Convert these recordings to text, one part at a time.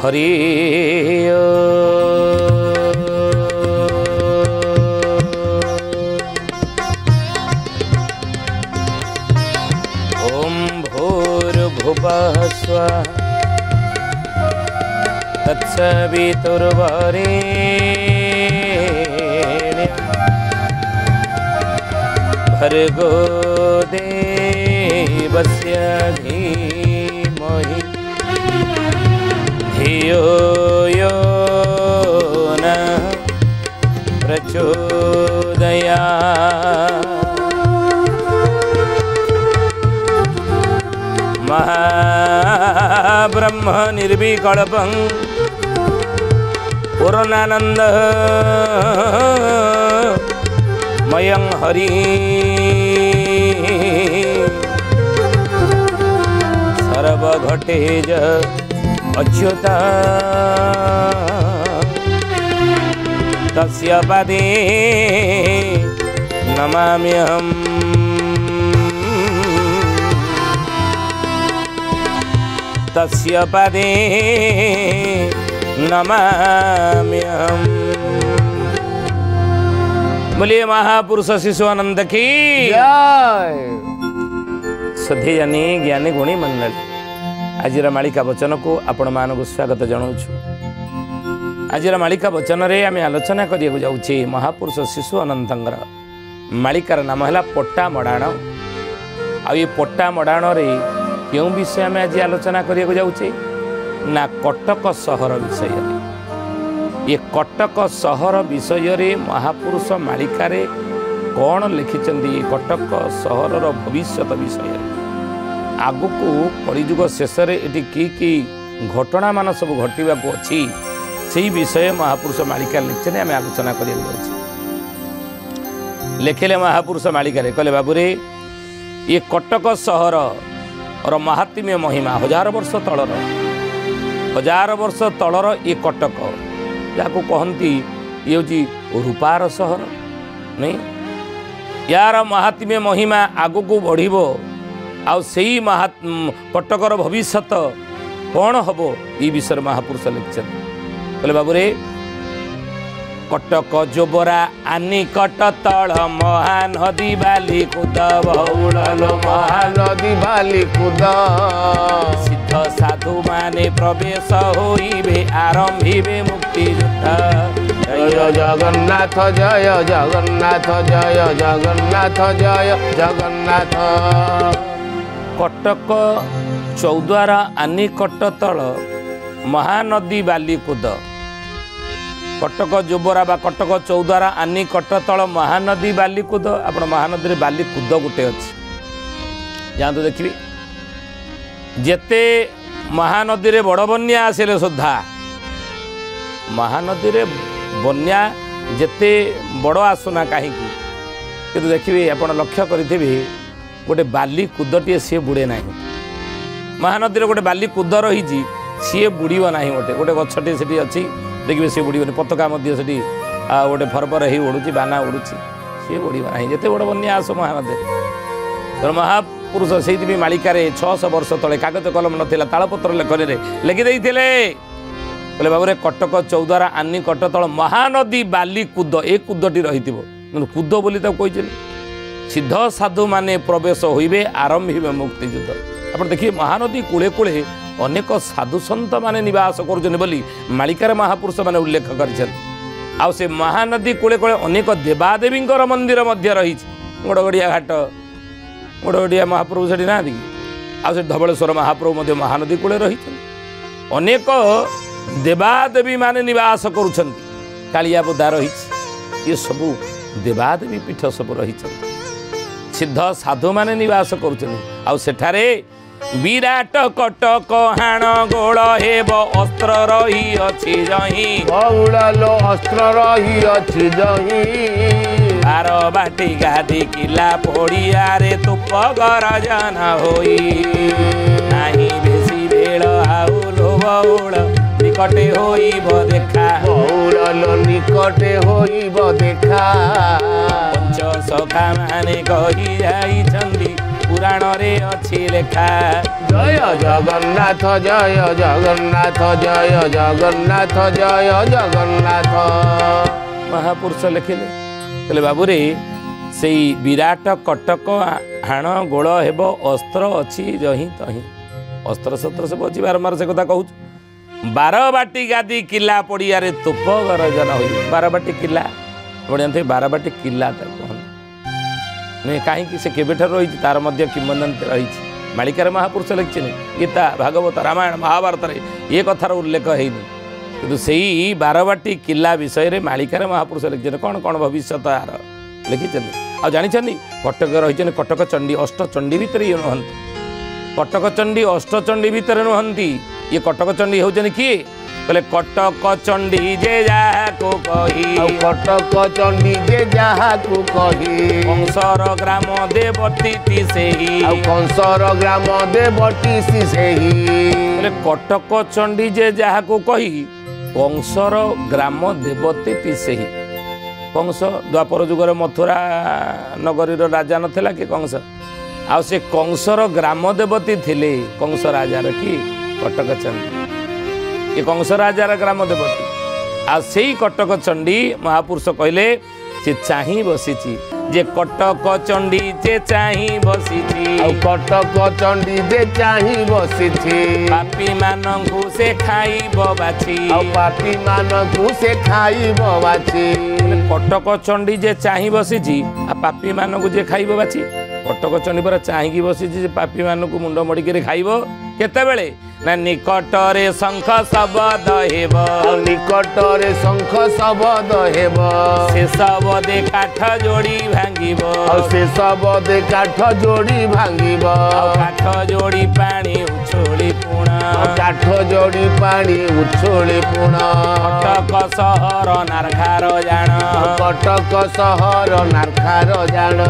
हरि ओम भूर्भुवः स्वः तत्सवितुर्वरेण्यं भर्गो देवस्य धीमहि धियो यो नः प्रचोदयात्। महाब्रह्म निर्विकल्पं पूर्णानंद मयं हरि सर्वघटेज अच्युता तस्य पदे नमाम्यहम्। तस्य पदे नमाम्यहम्। बोलिए महापुरुष शिशुआनंद की जय। श्रद्धेयानी ज्ञानी गुणी मंडली आजिर मालिका वचन को आपण मानक स्वागत जनाऊँ। आजिर मालिका वचन रे आम आलोचना करिया जाऊे महापुरुष शिशुआनंदर मालिकार नाम है पट्टा मडाण। आ पट्टा मडाण रे क्यों विषय आम आज आलोचना करिया जाऊे ना कटक सहर विषय। ये कटक सहर विषय रे महापुरुष मालिकार कौन लिखिं कटक सहर भविष्य विषय आगु को कलिजुग शेष ये कि घटना मान सब घटवा अच्छी से विषय महापुरुष मालिका लिखते आम आलोचना करिया लिखिले महापुरुष मालिकार कहले बाबूरे ये कटक सहर और महात्म्य महिमा हजार वर्ष तलर ये कटक जहाँ कहती ये हूँ रूपार सहर नहीं यार महात्म्य महिमा आगु को बढ़िबो आउ सेही कटकर भविष्यत कौन हम ये विषय महापुरुष लिखते कहले बाबूरे कटक जोबरा आनिकट तल महानदी बाली कूद बहुड़लो महानदी बाली कूद सिद्ध साधु माने प्रवेश होइबे आरंभिबे मुक्ति युद्ध। जय जगन्नाथ जय जगन्नाथ जय जगन्नाथ जय जगन्नाथ। कटक चौद्वारा आनिकट तल महानदी बाली कूद कटक जोबरा बा कटक चौद्वारा आनी कटतल महानदी बालीकूद आप महानदी बालीकूद गोटे अच्छी जातु देखिए जेते महानदी रे बड़ बन्या आसिले सुधा महानदी रे बन्या जेते बड़ आसुना कहीं कि देखिए आप लक्ष्य करेंगे गोटे बालीकूदटे सी बुड़े ना महानदी रे गोटे बालीकूद रही सी बुड़ब ना गोटे गोटे गछटे से अच्छी देखिए सी बुड़बनी पताका से गोटे फरफर ही उड़ूची बाना उड़ूची सी बुड़ब ना जिते बड़ बन्या आस महानदी तेणु महापुरुष से मालिकार 600 वर्ष तले कागज कलम नाला तालपत्र लेखनी लिखिदे कहले बाबू कटक चौद्वारा आनी कटतल महानदी बालीकूद ए कूदटी रही कूद बोली कही सिद्ध साधु माने प्रवेश होइबे आरंभिबे मुक्ति युद्ध। आप देखिए महानदी कूले कूले अनेक साधु सन्त माने निवास करुछन बोली मालिकार महापुरुष माने उल्लेख करिछन। आ से महानदी कूले कूले अनेक देवादेवींकर मंदिर मध्य रही गोड़गड़िया घाट गोड़गड़िया महाप्रभु से ना आ धवलेश्वर महाप्रभु मध्य महानदी कूले रही अनेक देवादेवी माने निवास करुछन कालिया बुदा रही ये सबू देवादेवी पीठ सब रही सिद्ध साधु माने निवास करुछन आ सेठारे विराट कटक हाण गोल हेब अस्त्र रही अच्छी जही बहुड़ालो अस्त्र रही अच्छी जही बार बाटी गादी किला पड़िया रे तुप गरजन होई नाही बेसी बेल आउलो बहुड़ निकटे होइब देखा बहुड़ालो निकटे होइब देखा पंच सखा माने कही जाइछन्ति पुराण रे अछि लेखा जय जगन्नाथ जय जगन्नाथ जय जगन्नाथ जय जगन्नाथ। महापुरुष लिखिले कहले बाबू रे से विराट कटक हाण गोल हेब अस्त्र अछि जही तही अस्त्र शस्त्र सब अच्छी बारंबार से कथा कहूँ। बारबाटी गादी किला पड़िया तोप गरजन हो बारबाटी किला जानते बारबाटी किला कहते नुहे कहीं से केबेठार रही तार मध्य किंवदंती रही मालिकार महापुरुष लिखिं गीता भागवत रामायण महाभारत ये कथार उल्लेख है कि से बारबाटी किला विषय में मालिकार महापुरुष लिखिं कौन कौन भविष्य यार लिखिं आ जानी कटक रही कटक चंडी अष्टचंडी भितर ये नुहंती कटक चंडी अष्टचंडी भितर नुहंती ये कटक चंडी होचन किए कहले कटक चंडी जे जाको कही कटक चंडी जे जाको कही कंसर ग्राम देवती सेही कंसर ग्राम देवती सेही कहले कटक चंडी जे जाको कही कंसर ग्राम देवती सेही कंस द्वापर जुगर मथुरा नगरी राजा नथिला कि कंस आ से कंसर ग्राम देवती थिले कंस राजार कि कटक चंडी ये कंस राजार ग्राम देवती आ से कटक चंडी महापुरुष कहले से चाही बसीची जे कटक चंडी जे चाही बसीची कटक चंडी जे चाही बसीची पापी मानंकु से खाइबो बाछी पापी मानंकु से खाइबो बाछी कटक चंडी जे चाही बसीची आ पापी मानंकु जे खाइबो बाछी कटक चंडी पर चाही बसीची जे पापी मानंकु मुंड मडिके खाइबो केतेबेले ना निकटरे शंख शब्द हेब निकटरे शंख शब्द हेब से शब्दे काठ जोड़ी भांगिब से शब्दे काठ जोड़ी भांगिब काठ जोड़ी पानी उछोड़ी पुण काठ जोड़ी पानी उछोड़ी पुण कटक सहर नारखार जान कटक सहर नारखार जान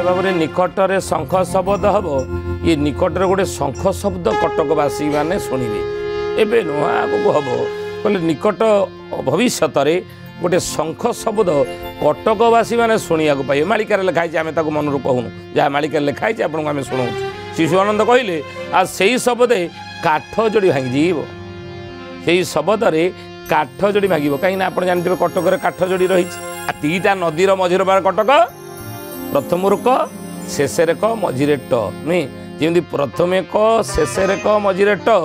बाबू निकटरे शंख शब्द हम ये निकटरे गोटे शंख शब्द कटकवासी माने शुणिबे एबे नुह आगू हम कहले निकट भविष्य गोटे शंख शब्द कटकवासी माने शुणा पाइबे मालिकार लिखाई आम ताक मनरू कहूँ जहाँ मालिकार लिखाई आपको आम शुणु शिशुआनंद कहले आ से शब्दे काठ जोड़ी भांगीज से शब्द काठ जोड़ी भांग कहीं आप जानते कटक काठ जोड़ी रही दीटा नदीर मझिर बार कटक प्रथम क शेष क मझिरे ट नुहे जमी प्रथमे क शेष क मझिरे ट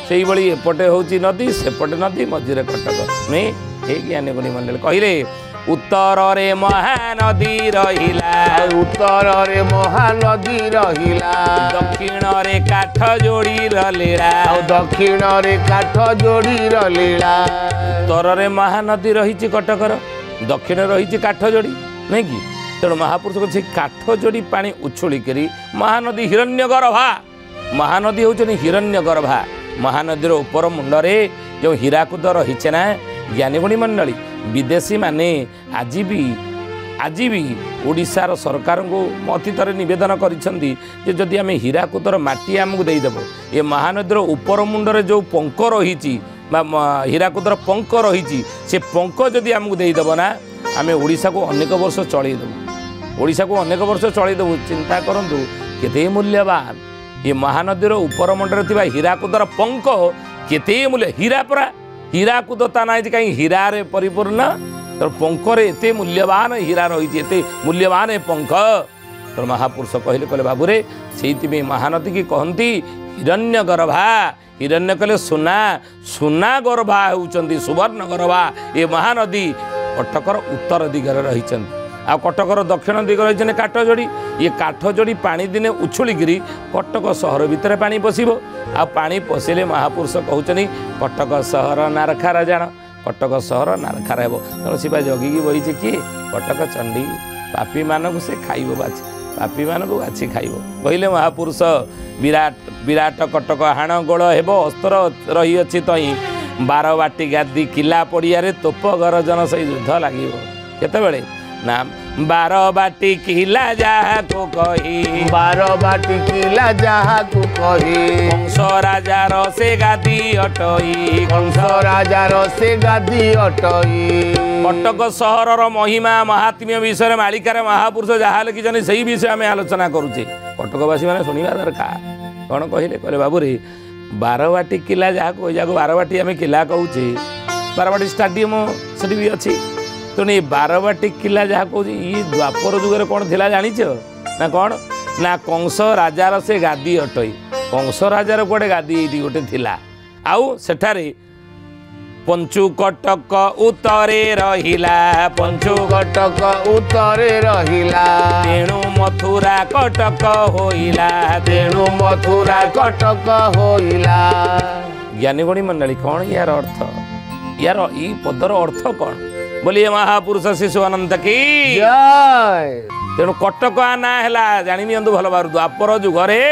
से भाई एपटे हूँ नदी सेपटे नदी मझिरे कटक नुहे हे ज्ञानी गुणी मंडल कहले उत्तर रे महानदी रहिला उत्तर रे महानदी रहिला दक्षिण रे काठ जोड़ी रलीला दक्षिण रे काठ जोड़ी रलीला उत्तर रे महानदी रही कटकर दक्षिण रही काठ जोड़ी नहीं कि तेणु महापुरुष से काठ जोड़ी पानी उछुलिक महानदी हिरण्यगर्भा महानदी हूँ हिरण्यगर्भा महानदीर उपर मुंडरे जो हीराकुद रही ना ज्ञानीगुणी मंडली विदेशी माने आज भी ओडिशार सरकार को अतीत नवेदन करी आम हीराकुदर माटी आमको देदेव ये महानदीर उपर मुंडरे जो पंख रही हीराकुदर पंख रही से पंख जदि आमको देदेव ना आम ओडिशा को अनेक वर्ष चलईदेव ओडिशा को अनेक वर्ष चलईदेव चिंता करूँ केते मूल्यवान ये महानदीर उपर मुंडरे हीराकुदर पंख केते मूल्य हीरा परा हीराकुद ता ना कहीं हीरार परिपूर्ण तो पंखरे एते मूल्यवान हीरा रही एते मूल्यवान पंख तो महापुरुष कहले कहले बाबूरे से महानदी की कहती हिरण्य गर्भा हिरण्य कहले सुना सुना गर्भा होउचंदी सुवर्ण गर्भा ये महानदी कटकर उत्तर दिगरे रही आ कटकर दक्षिण दिग रही काठ जोड़ी ये काठ जोड़ी पानी दिने उछुलिकी कटक सहर भितर पानी पशिब आ पानी पशिले महापुरुष कहते कटक सहर नारखार जान कटक सहर नारखार हेब तेणु शिवा जगिकी बही किए कटक चंडी पापी मानक से खाइब बाछी पापी मानक बाछी खाइब कहले महापुरुष विराट विराट कटक हाण गोल हेब अस्त्र रही अच्छी तई बारबाटी गादी किला पड़िया तोप गरजन से युद्ध लगे केतबेले ना बारबाटी किला जहा को कही बारबाटी किला जहा को कही कंस राजार से गादी अटई कंस राजार से गादी अटई कटक सहर महिमा महात्म्य विषय मालिकार महापुरुष जहाँ लिखिं से विषय आम आलोचना करुचे। कटकवासी मैंने शुणा दरकार कौन कहले कहले बाबू रे बारवाटी किला जहाँ कह बारवाटी आम किला कहूचे बारवाटी स्टाडियम से भी अच्छी तेणु ये बारवाटी किला जहाँ कह ये द्वापर जुगे कौन थी जाच ना कौन ना कंस राजार से गादी अटई कंस राजार गोटे गादी ये गोटे थिला आउ सेठारे पंचु कटक उतरे रहिला पंचु कटक उतरे रहिला तेणु मथुरा कटक होइला तेणु मथुरा कटक होइला। ज्ञानी गणी मंडली कौन यार अर्थ यार ई पदर अर्थ कौन बोलिए महापुरुष शिशु अनंत की जय। तेणु कटक ना है जानी नियंतु भल बार द्वापर जुगरे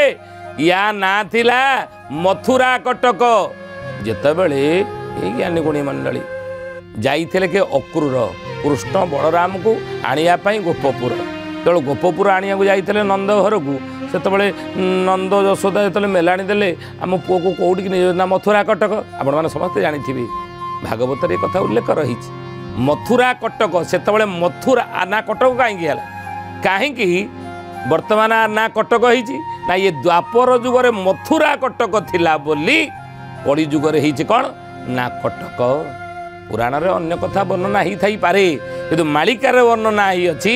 या ना थिला मथुरा कटक जेतेबेले ज्ञानी गुणी मंडली जाइए के अक्रूर कृष्ण बलराम को आने गोपपुर तेणु गोपपुर आनिया जाइए नंद घर को से नंद यशोदा जो मेलाणी देले आम पुओ को कौटी ना मथुरा कटक आपण मैंने समस्ते जानी भागवत ये कथा उल्लेख रही मथुरा कटक से मथुरा ना कटक कहीं वर्तमान ना कटक ना ये द्वापर जुगरे मथुरा कटक थिला बोली कली जुगरे कौन ना कटक पुराण रे अन्य कथा वर्णना ही थाई पारे किंतु मालिकार वर्णना ही अच्छी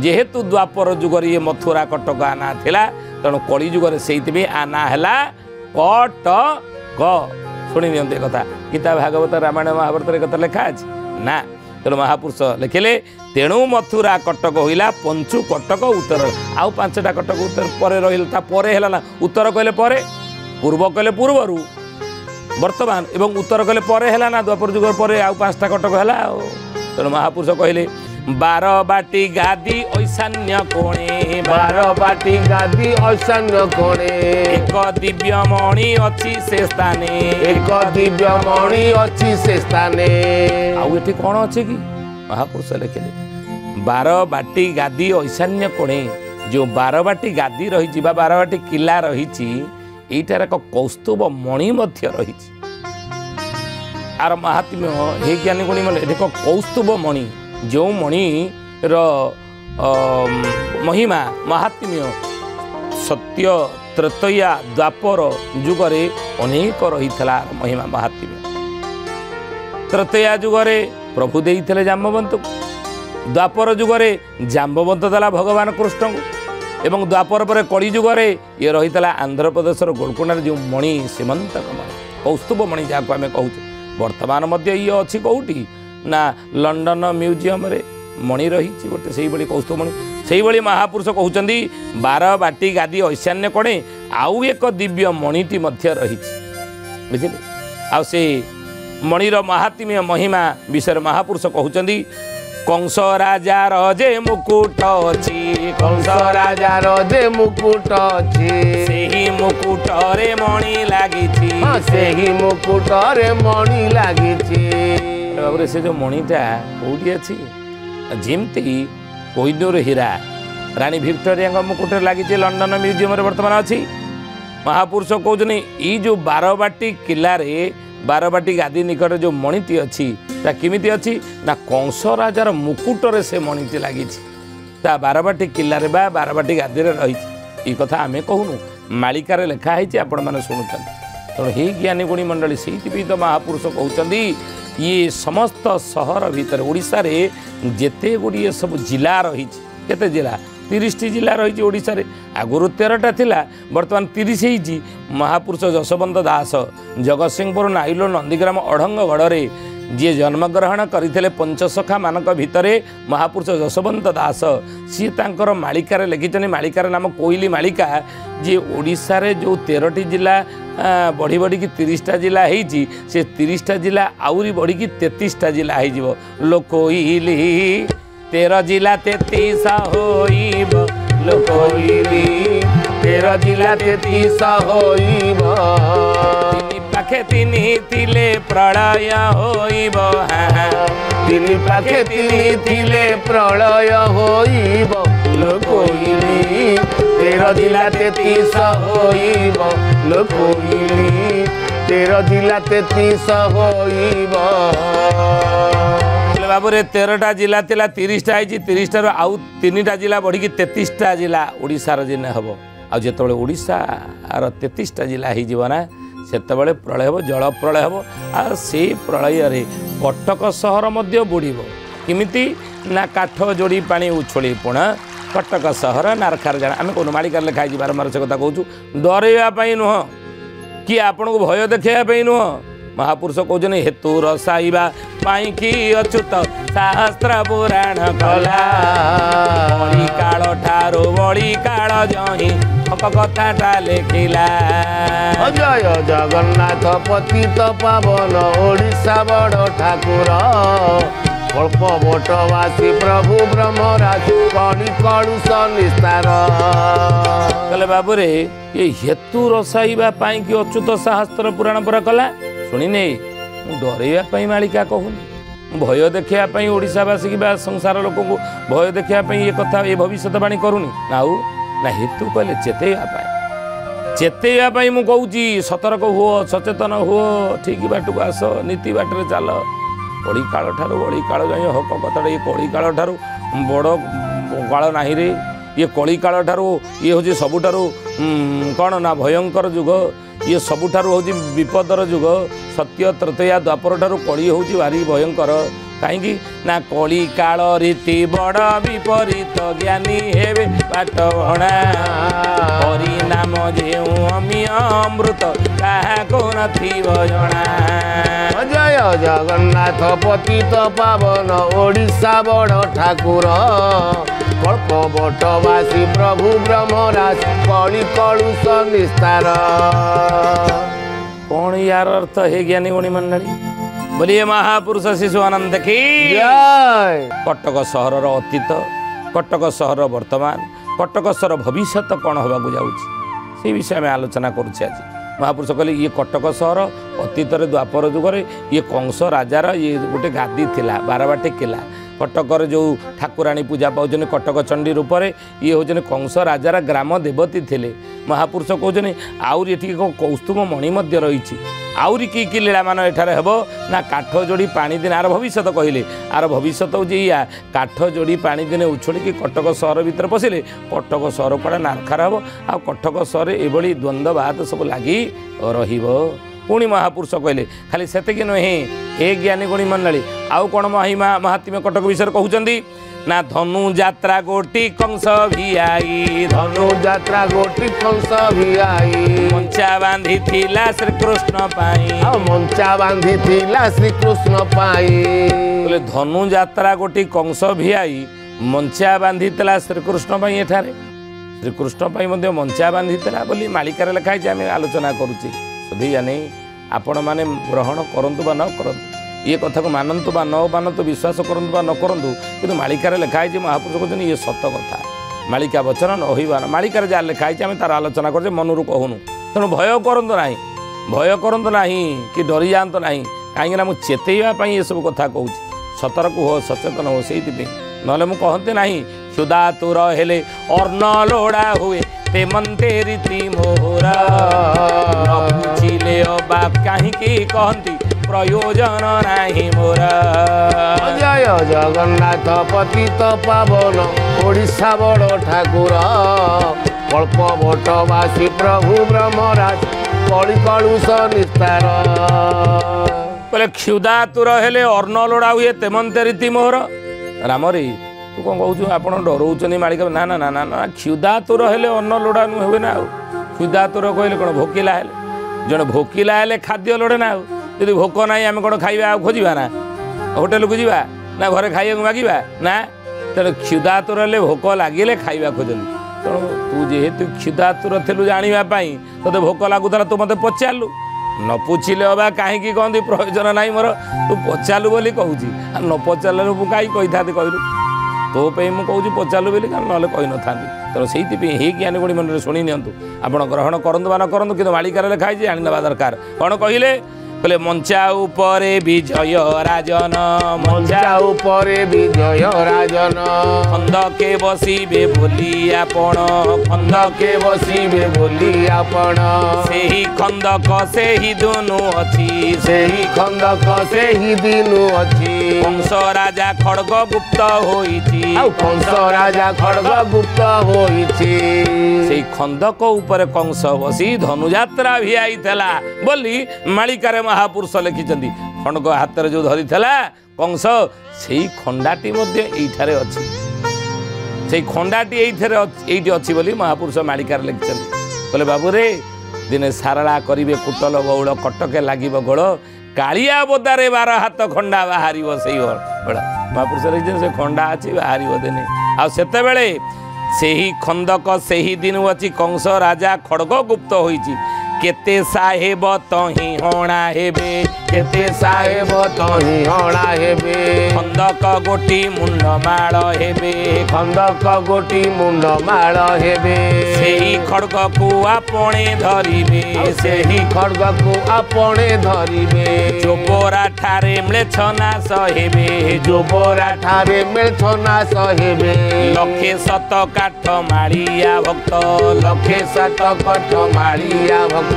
जेहेतु द्वापर जुगर ये मथुरा कटक आना थिला तेणु कली जुगर से आना है कटक शुणी नि कथा गीता भागवत रामायण महाभारत कथा लिखा अच्छी ना तेणु महापुरुष लिखिले तेणु मथुरा कटक होइला पंचु कटक उत्तर आउ पांचटा कटक उत्तर पर रहा ना उत्तर कहले पर पूर्व कहले पूर्वर वर्तमान एवं उत्तर कहले परे है ना द्वापर जुग पर आउ पांचटा कटक है तेणु महापुरुष कहले बारवाटी गादी ऐशान्य कोणे बारवाटी गादी ऐशान्य कोणे एक दिव्य मणि अच्छी से स्थाने एक दिव्य मणि अच्छी से स्थाने आउ एठी कौन अच्छे कि महापुरुष लिखिले बारवाटी गादी ऐशान्य कोणे जो बारवाटी गादी रही बारवाटी किला रही यीटार एक कौस्तुभ मणि रही आर महात्म्य हे ज्ञानी गुणी मन एक कौस्तुभ मणि जो मणि महिमा महात्म्य सत्य त्रेतया द्वापर जुगरे अनेक रही महिमा महात्म्य त्रेतया जुगरे प्रभु देइथिले जाम्बवंत द्वापर जुगरे जाम्बवंत देला भगवान कृष्ण को एवं द्वापर पर कली जुगरे ये रही आंध्र प्रदेश गोलकोंडा जो मणि सीमंतक मणि कौस्तुभ मणि जहाँ को आम कहूँ वर्तमान ये अच्छी कौटी ना लंडन म्यूजियम रे मणि रही गोटे से कौस्तुभ मणि से महापुरुष कहते बारवाटी गादी ऐशान्य कोणे आउ एक दिव्य मणिटी रही बुझे आ से मणिर महात्म्य महिमा विषय महापुरुष कहते कंस राजा रजे मुकुट अच्छी कंस राजा रजे मुकुट अच्छी सेही मुकुट रे मणि लागी सेही मुकुट रे मणि लागी बाबू से जो मणिटा कौटी अच्छी जमती कोहिनूर हीरा रानी भिक्टोरिया मुकुट लगी लंडन म्यूजियम वर्तमान अच्छी महापुरुष कहते ये जो बारवाटी किला रे बारवाटी गादी निकट जो मणिटी अच्छी किमिति अच्छी ना कंस राजार मुकुटर से मणिटी लगी बारवाटी किला रे बा बारवाटी गादी रही ये कथा आम कहूनु मालिकार लिखाई आपण मैंने शुणुं तेणु हे ज्ञानी गुणी मंडली से तो महापुरुष कहते ये समस्त सहर भितर ओडिशा रे जेते गुड़िए सब जिला रही केते जिला 30 टी जिला रही ओडिशा रे आगुरु 13टा थिला वर्तमान 30 ही महापुरुष जशवंत दास जगतसिंहपुर नाइलो नंदीग्राम अढ़ंगगढ़ रे जी जन्मग्रहण करते पंचसखा मानक भितरे महापुरुष जशवंत दास सी तांकर मालिकार लिखिं मालिकार नाम कोइली मालिका जी ओडिशा रे जो 13टी जिला बढ़ी बढ़ी की 30टा जिला होती से 30टा जिला आउरी बढ़ी की 33टा जिला हो लो कोइली 13 जिला 33 होइब लो कोइली 13 जिला 33 होइब पाखे तिनी थिले प्रलय होइब तिनी पाखे तिनी थिले प्रलय होइब लो कोइली 13 जिला 33 होइब लो कोइली 13 जिला 33 होइब बाबू रे 13टा जिला थिला 30टा 30टा आउ 3टा जिला बढ़ी 33टा जिला ओडिशार जिने हम ଆଉ ଯେତେବେଳେ ଓଡ଼ିଶାର 33ଟା ଜିଲ୍ଲା ହେଇଯିବ ନା ସେତେବେଳେ ପ୍ରଳୟ ହେବ, ଜଳ ପ୍ରଳୟ ହେବ। ଆଉ ସେଇ ପ୍ରଳୟରେ କଟକ ସହର ମଧ୍ୟ ବୁଡ଼ିବ। କେମିତି ନା କାଠ ଯୋଡ଼ି ପାଣି ଉଛୁଳି ପୁଣ କଟକ ସହର ନାରଖାର ଜାଣା। ଆମେ କହୁନୁ ମାଳିକାରେ ଲେଖା ହେଇଛି, ବାରମ୍ବାର ସେ କଥା କହୁଛୁ, ଡରେଇବା ପାଇଁ ନୁହଁ କି ଆପଣଙ୍କୁ ଭୟ ଦେଖାଇବା ପାଇଁ ନୁହଁ। ମହାପୁରୁଷ କହୁଛନ୍ତି ହେତୁ ରସାଇବା ପାଇଁ କି ଅଚ୍ୟୁତ ଶାସ୍ତ୍ର ପୁରାଣ କଲା, ବଳି କାଳ ଠାରୁ ବଳି କାଳ ଜହିଁ କଥାଟା ଲେଖିଲା। ଜୟ ଜଗନ୍ନାଥ ପତିତ ପାବନ ଓଡ଼ିଶା ବଡ଼ ଠାକୁର, ଅଳ୍ପ ବଟବାସୀ ପ୍ରଭୁ ବ୍ରହ୍ମରାଜ କଳି କଳୁଷ ନିସ୍ତାର। କହିଲେ ବାବୁରେ ଏ ହେତୁ ରସାଇବା ପାଇଁ କି ଅଚ୍ୟୁତ ଶାସ୍ତ୍ର ପୁରାଣ ପରା କଲା। ଶୁଣିନେ ମୁଁ ଡରେଇବା ପାଇଁ ମାଳିକା କହୁନି, ମୁଁ ଭୟ ଦେଖାଇବା ପାଇଁ ଓଡ଼ିଶାବାସୀ ବା ସଂସାର ଲୋକଙ୍କୁ ଭୟ ଦେଖାଇବା ପାଇଁ ଏ କଥା ଏ ଭବିଷ୍ୟତବାଣୀ କରୁନି। ଆଉ ନା ହେତୁ କହିଲେ ଚେତେଇବା ପାଇଁ, ଚେତେଇବା ପାଇଁ ମୁଁ କହୁଛି। ସତର୍କ ହୁଅ, ସଚେତନ ହୁଅ, ଠିକ ବାଟକୁ ଆସ, ନୀତି ବାଟରେ ଚାଲ। କଳି କାଳ ଠାରୁ ବଳି କାଳ ଯାଇ ହକ କଥାଟା, ଏ କଳି କାଳ ଠାରୁ ବଡ଼ କାଳ ନାହିଁ ରେ। ଇଏ କଳି କାଳ ଠାରୁ ଇଏ ହେଉଛି ସବୁଠାରୁ କ'ଣ ନା ଭୟଙ୍କର ଯୁଗ, ଇଏ ସବୁଠାରୁ ହେଉଛି ବିପଦର ଯୁଗ। ସତ୍ୟ ତ୍ରେତୟା ଦ୍ୱାପର ଠାରୁ କଳି ହେଉଛି ଭାରି ଭୟଙ୍କର। କାହିଁକି ନା କଳି କାଳ ରୀତି ବଡ଼ ବିପରୀତ, ଜ୍ଞାନୀ ହେବେ ବାଟ ଭଣା, ହରିନାମ ଯେଉଁ ଅମିୟ ଅମୃତ କାହାକୁ ନଥିବ ଜଣା। ଜୟ ଜଗନ୍ନାଥ ପତିତ ପାବନ ଓଡ଼ିଶା ବଡ଼ ଠାକୁର, କଳ୍ପ ବଟବାସୀ ପ୍ରଭୁ ବ୍ରହ୍ମରାଜ କଳି କଳୁଷ ନିସ୍ତାର। କ'ଣ ୟାର ଅର୍ଥ ହେ ଜ୍ଞାନୀ ଗଣି ମଣ୍ଡଳୀ? ବୋଲିଏ ମହାପୁରୁଷ ଶିଶୁ ଆନନ୍ଦ କି ଜୟ। କଟକ ସହରର ଅତୀତ, କଟକ ସହରର ବର୍ତ୍ତମାନ, କଟକ ସହର ଭବିଷ୍ୟତ କ'ଣ ହେବାକୁ ଯାଉଛି ସେଇ ବିଷୟ ଆମେ ଆଲୋଚନା କରୁଛେ ଆଜି। ମହାପୁରୁଷ କହିଲେ ଇଏ କଟକ ସହର ଅତୀତରେ ଦ୍ୱାପର ଯୁଗରେ ଇଏ କଂସ ରାଜାର ଇଏ ଗୋଟେ ଗାଦି ଥିଲା, ବାରବାଟୀ କିଲା। କଟକରେ ଯେଉଁ ଠାକୁରାଣୀ ପୂଜା ପାଉଛନ୍ତି କଟକ ଚଣ୍ଡୀ ରୂପରେ, ଇଏ ହେଉଛନ୍ତି କଂସ ରାଜାର ଗ୍ରାମ ଦେବତୀ ଥିଲେ। ମହାପୁରୁଷ କହୁଛନ୍ତି ଆହୁରି ଏଠି ଏକ କୌସ୍ତୁଭ ମଣି ମଧ୍ୟ ରହିଛି। ଆହୁରି କି କି ଲୀଳାମାନ ଏଠାରେ ହେବ ନା କାଠ ଯୋଡ଼ି ପାଣି ଦିନେ, ଆର ଭବିଷ୍ୟତ କହିଲେ, ଆର ଭବିଷ୍ୟତ ହେଉଛି ଏଇଆ, କାଠ ଯୋଡ଼ି ପାଣି ଦିନେ ଉଛୁଳିକି କଟକ ସହର ଭିତରେ ପଶିଲେ କଟକ ସହର କୁଆଡ଼େ ନାରଖାର ହେବ। ଆଉ କଟକ ସହରରେ ଏଭଳି ଦ୍ୱନ୍ଦ୍ୱବାଦ ସବୁ ଲାଗି ରହିବ। ପୁଣି ମହାପୁରୁଷ କହିଲେ ଖାଲି ସେତିକି ନୁହେଁ, ହେ ଜ୍ଞାନୀ ଗୁଣୀ ମଣ୍ଡଳୀ, ଆଉ କ'ଣ ମହିମା ମହାତ୍ମ୍ୟ କଟକ ବିଷୟରେ କହୁଛନ୍ତି ନା ଧନୁ ଯାତ୍ରା ଗୋଟି କଂସ ଭିଆଇ, ଧନୁ ଯାତ୍ରା ଗୋଟି କଂସ ଭିଆଇ, ମଞ୍ଚା ବାନ୍ଧିଥିଲା ଶ୍ରୀକୃଷ୍ଣ ପାଇଁ, ଆଉ ମଞ୍ଚା ବାନ୍ଧିଥିଲା ଶ୍ରୀକୃଷ୍ଣ ପାଇଁ। ବୋଲେ ଧନୁ ଯାତ୍ରା ଗୋଟି କଂସ ଭିଆଇ ମଞ୍ଚା ବାନ୍ଧିଥିଲା ଶ୍ରୀକୃଷ୍ଣ ପାଇଁ। ଏଠାରେ ଶ୍ରୀକୃଷ୍ଣ ପାଇଁ ମଧ୍ୟ ମଞ୍ଚା ବାନ୍ଧିଥିଲା ବୋଲି ମାଳିକାରେ ଲେଖା ହେଇଛି, ଆମେ ଆଲୋଚନା କରୁଛେ। ସୁଧୀ ଜାନି ଆପଣମାନେ ଗ୍ରହଣ କରନ୍ତୁ ବା ନ କରନ୍ତୁ, ଇଏ କଥାକୁ ମାନନ୍ତୁ ବା ନ ମାନନ୍ତୁ, ବିଶ୍ୱାସ କରନ୍ତୁ ବା ନ କରନ୍ତୁ, କିନ୍ତୁ ମାଳିକାରେ ଲେଖା ହେଇଛି। ମହାପୁରୁଷ କହୁଛନ୍ତି ଇଏ ସତ କଥା, ମାଳିକା ବଚନ ନ ହୋଇବା। ମାଳିକାରେ ଯାହା ଲେଖା ହେଇଛି ଆମେ ତାର ଆଲୋଚନା କରୁଛେ, ମନରୁ କହୁନୁ। ତେଣୁ ଭୟ କରନ୍ତୁ ନାହିଁ, ଭୟ କରନ୍ତୁ ନାହିଁ କି ଡରିଯାଆନ୍ତୁ ନାହିଁ। କାହିଁକିନା ମୁଁ ଚେତେଇବା ପାଇଁ ଏସବୁ କଥା କହୁଛି। ସତର୍କ ହୁଅ, ସଚେତନ ହୁଅ। ସେଇଥିପାଇଁ ନହେଲେ ମୁଁ କହନ୍ତି ନାହିଁ କ୍ଷୁଧାତୁର ହେଲେ ଅର୍ଣ୍ଣ ଲୋଡ଼ା ହୁଏ ତେମନ୍ତେ ରୀତି ମୋହର, ନ ବୁଝିଲେ ଅବା କାହିଁକି କହନ୍ତି ପ୍ରୟୋଜନ ନାହିଁ ମୋର। ଜୟ ଜଗନ୍ନାଥ ପତିତ ପାବନ ଓଡ଼ିଶା ବଡ଼ ଠାକୁର, କଳ୍ପ ବଟବାସୀ ପ୍ରଭୁ ବ୍ରହ୍ମରାଜ କଳି କଳୁଷ ନିସ୍ତାର। କହିଲେ କ୍ଷୁଧାତୁର ହେଲେ ଅର୍ଣ୍ଣ ଲୋଡ଼ା ହୁଏ ତେମନ୍ତେ ରୀତି ମୋହର। ରାମରେ ତୁ କ'ଣ କହୁଛୁ, ଆପଣ ଡରଉଛନ୍ତି ମାଳିକା? ନା ନା ନା ନା ନା, କ୍ଷୁଧାତୁର ହେଲେ ଅନ୍ନ ଲୋଡ଼ା ହୁଏ ନା। ଆଉ କ୍ଷୁଧାତୁର କହିଲେ କ'ଣ ଭୋକିଲା ହେଲେ, ଜଣେ ଭୋକିଲା ହେଲେ ଖାଦ୍ୟ ଲୋଡ଼େ ନା। ଆଉ ଯଦି ଭୋକ ନାହିଁ ଆମେ କ'ଣ ଖାଇବା ଆଉ ଖୋଜିବା ନା? ହୋଟେଲକୁ ଯିବା ନା ଘରେ ଖାଇବାକୁ ମାଗିବା ନା? ତେଣୁ କ୍ଷୁଧାତୁର ହେଲେ ଭୋକ ଲାଗିଲେ ଖାଇବା ଖୋଜନ୍ତି। ତେଣୁ ତୁ ଯେହେତୁ କ୍ଷୁଧାତୁର ଥିଲୁ ଜାଣିବା ପାଇଁ, ତୋତେ ଭୋକ ଲାଗୁଥିଲା, ତୁ ମୋତେ ପଚାରିଲୁ। ନ ପୁଛିଲେ ଅବା କାହିଁକି କହନ୍ତି ପ୍ରୟୋଜନ ନାହିଁ ମୋର। ତୁ ପଚାରିଲୁ ବୋଲି କହୁଛି, ଆଉ ନ ପଚାରିଲେ ମୁଁ କାହିଁକି କହିଥାନ୍ତି କହିଲୁ? ତୋ ପାଇଁ ମୁଁ କହୁଛି ପଚାରିଲୁ ବୋଲି, କାରଣ ନହେଲେ କହିନଥାନ୍ତି। ତେଣୁ ସେଇଥିପାଇଁ ହେ ଜ୍ଞାନୀ ଗୁଣୀ ମନରେ ଶୁଣି ନିଅନ୍ତୁ। ଆପଣ ଗ୍ରହଣ କରନ୍ତୁ ବା ନ କରନ୍ତୁ, କିନ୍ତୁ ମାଳିକାରେ ଲେଖା ହେଇଛି, ଜାଣିନେବା ଦରକାର। କ'ଣ କହିଲେ? बोले मंचा उपरे विजय राजन मंचा उपरे विजय राजन खंदके बसिबे बोली आपण खंदके बसिबे बोली आपण सेही खंदक सेही दुनु अछि सेही खंदक सेही दिनु अछि कंस राजा खड्ग गुप्त होइछि आउ कंस राजा खड्ग गुप्त होइछि सेही खंदक उपरे कंस बसी धनुयात्रा भी आइथला बोली मालिकारे महापुरुष लिखिछन्ति खड्ग हाथ जो धरी कंस से खंडाटी एठारे अच्छी से खंडाटी एठी अच्छी बोली महापुरुष मालिकार लिखिछन्ति बोले बाबू रे दिने सारला करिवे कुटल बौल कटके लागिब गोल कालिया बोदारे 12 हाथ खंडा बाहर से महापुरुष लिखिछन्ति से खंडा अच्छी बाहर दिने आते बेले से ही खंदक से ही दिन अच्छी कंस राजा खड्ग गुप्त होइछि केते साहेब तही हणा हेबे केते साहेब तही हणा हेबे खंदक गोटी मुंड माळ हेबे खंदक गोटी मुंड माळ हेबे सेही खड्ग को आपणे धरिबे सेही खड्ग को आपणे धरिबे जोबरा ठारे म्लेच्छना सहेबे जोबरा ठारे म्लेच्छना सहेबे लखे सत काठ माळिया भक्त लखे सत काठ माळिया भक्त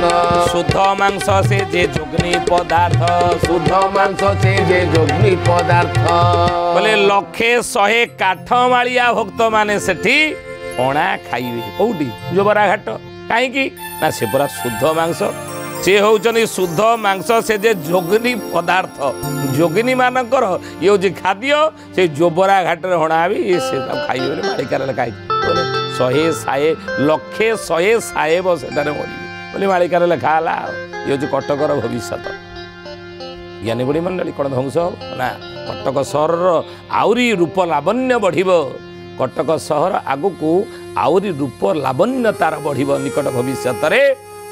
शुद्ध मांस से जे जोग्नि पदार्थ शुद्ध मांस से जे जोग्नि पदार्थ बोले लखे 100 काठ माळिया भक्त माने सेठी पणा खाइबे कोउटी जोबरा घाट काहेकि ना से पूरा शुद्ध मांस से होउचनी शुद्ध मांस से जे जोग्नि पदार्थ जोगिनी मानकर ये जे खाद्य से जोबरा घाट रे हणाबी से खाइबे मालिकार खाइ बोले 100 लखे 100 साहेब सेटारे मरि बोली मालिकार लेखाला ये हूँ कटकर भविष्य ज्ञानी बुढ़ी मंडली कौन ध्वंस ना कटक सहर आउरी रूप लावण्य बढ़ कटक सहर आगु को आउरी रूप लावण्य तार बढ़ निकट भविष्य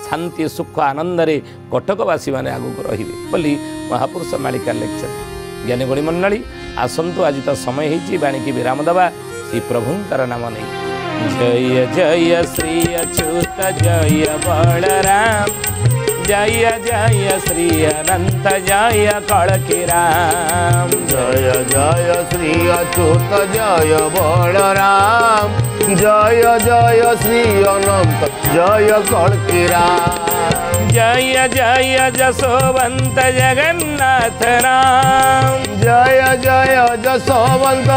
शांति सुख आनंद रे कटकवासी मैंने आगु रे बोली महापुरुष मालिका लिखिछन ज्ञानी बुढ़ी मंडली आसतु आज तो समय होती बाणी की विराम दबा श्री प्रभुंकर नाम नहीं जय जय श्री अच्युत जय बलराम जय जय श्री अनंत जय कड़की राम जय जय श्री अच्युत जय बलराम जय जय श्री अनंत जय कड़की राम जय जय जसोवंत जगन्नाथ राम जय जय जसोवंत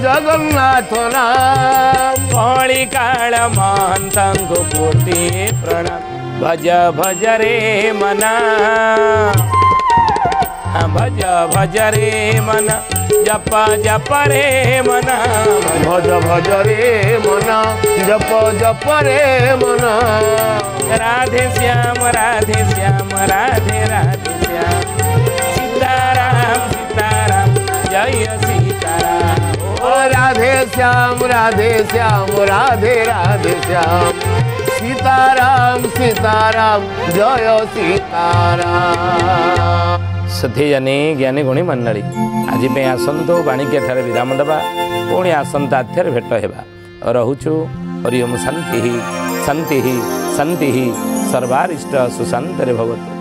जगन्नाथ राम कौड़ी काल महंत कोटि प्रणाम भज भज रे मना भज भज रे मना जप जप रे मना भज भज रे मना जप जप रे मना राधे श्याम राधे श्याम राधे राधे श्याम सीताराम सीताराम जय सीताराम राधे श्याम राधे श्याम राधे राधे श्याम सीताराम सीताराम जय सीताराम सधे जानी ज्ञानी गुणी मंडली आज आसतु बाणिज्य ठारे विराम दबा पुणी आसंता अध्याय भेट हेबा रहुचु हरि ओम शांति शांति शांति सर्वारिष्ट सुशांत भवतु।